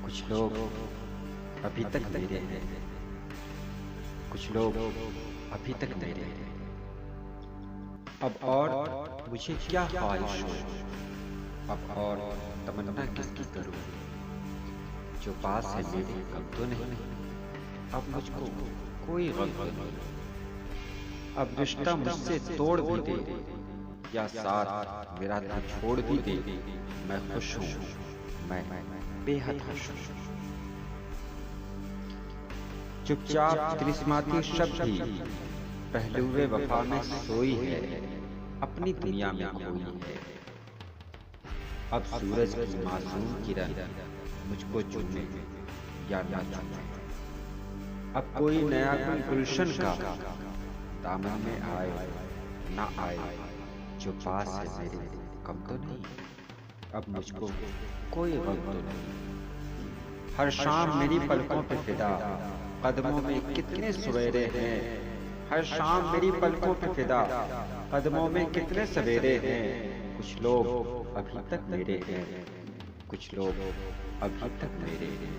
कुछ लोग अभी तक मेरे हैं, कुछ लोग अभी तक मेरे हैं। अब और मुझे क्या ख्वाहिश हो, अब और तमन्ना किसकी करूं? जो पास है मेरे गम तो नहीं, अब मुझको कोई गम तो नहीं। अब रिश्ता मुझसे तोड़ भी दे या साथ मेरा तू छोड़ भी दे, मैं खुश हूँ, मैं बेहद खुश हूँ। चुपचाप तिरस्माती शब्द भी पहलुए वफा में सोई है, अपनी दुनिया में खोई है। अब सूरज की मासूम किरण मुझको चूमे या ना चूमे। अब कोई नया गुलशन का दामन में आए ना आए, जो पास है मेरे कम तो नहीं, अब मुझको कोई गम तो नहीं। हर शाम मेरी पलकों पे फिदा कदमों में कितने सवेरे हैं, हर शाम मेरी पलकों पे फिदा कदमों में कितने सवेरे हैं। कुछ लोग अभी तक मेरे हैं, कुछ लोग अभी तक मेरे हैं।